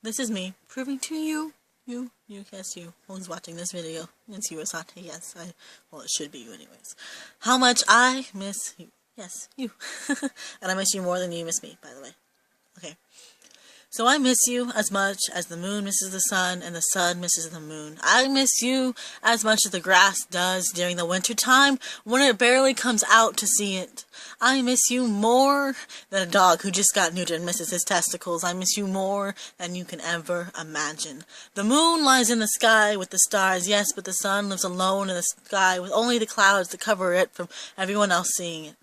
This is me proving to you, yes, you, who's watching this video, it's you, Asante, yes, well, it should be you anyways, how much I miss you, yes, you, and I miss you more than you miss me, by the way, okay. So I miss you as much as the moon misses the sun and the sun misses the moon. I miss you as much as the grass does during the winter time when it barely comes out to see it. I miss you more than a dog who just got neutered misses his testicles. I miss you more than you can ever imagine. The moon lies in the sky with the stars, yes, but the sun lives alone in the sky with only the clouds to cover it from everyone else seeing it.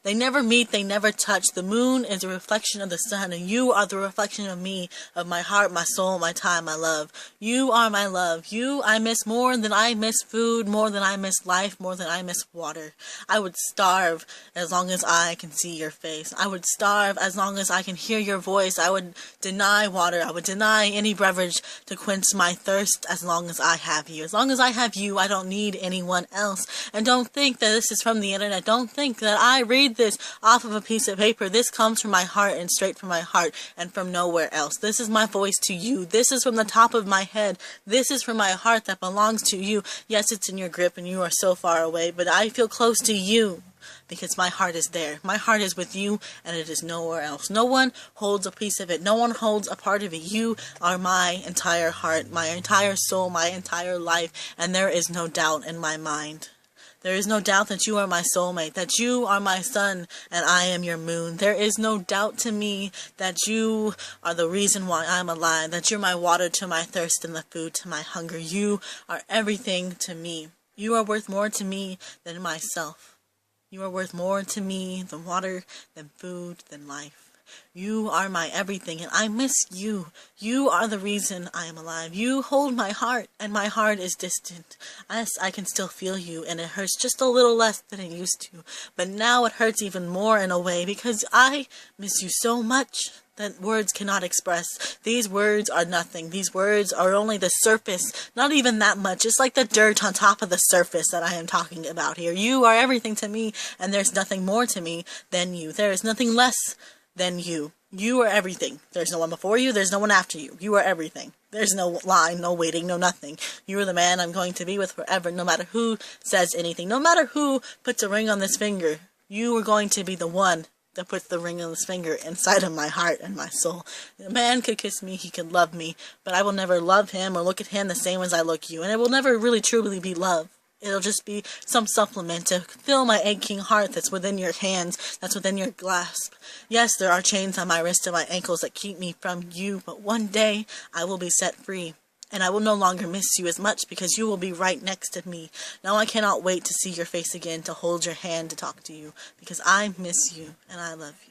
They never meet, they never touch. The moon is a reflection of the sun, and you are the reflection of me, of my heart, my soul, my time, my love. You are my love. You I miss more than I miss food, more than I miss life, more than I miss water. I would starve as long as I can see your face. I would starve as long as I can hear your voice. I would deny water. I would deny any beverage to quench my thirst as long as I have you. As long as I have you, I don't need anyone else. And don't think that this is from the internet. Don't think that I read this off of a piece of paper. This comes from my heart and straight from my heart and from nowhere else. This is my voice to you. This is from the top of my head. This is from my heart that belongs to you. Yes, it's in your grip and you are so far away, but I feel close to you because my heart is there. My heart is with you and it is nowhere else. No one holds a piece of it. No one holds a part of it. You are my entire heart, my entire soul, my entire life, and there is no doubt in my mind. There is no doubt that you are my soulmate, that you are my sun, and I am your moon. There is no doubt to me that you are the reason why I'm alive, that you're my water to my thirst and the food to my hunger. You are everything to me. You are worth more to me than myself. You are worth more to me than water, than food, than life. You are my everything, and I miss you. You are the reason I am alive. You hold my heart, and my heart is distant. Yes, I can still feel you, and it hurts just a little less than it used to. But now it hurts even more in a way, because I miss you so much that words cannot express. These words are nothing. These words are only the surface, not even that much. It's like the dirt on top of the surface that I am talking about here. You are everything to me, and there's nothing more to me than you. There is nothing less than you. You are everything. There's no one before you, there's no one after you. You are everything. There's no line, no waiting, no nothing. You are the man I'm going to be with forever, no matter who says anything. No matter who puts a ring on this finger, you are going to be the one that puts the ring on this finger inside of my heart and my soul. A man could kiss me, he could love me, but I will never love him or look at him the same as I look you, and it will never really truly be love. It'll just be some supplement to fill my aching heart that's within your hands, that's within your grasp. Yes, there are chains on my wrists and my ankles that keep me from you, but one day I will be set free. And I will no longer miss you as much because you will be right next to me. Now I cannot wait to see your face again, to hold your hand, to talk to you, because I miss you and I love you.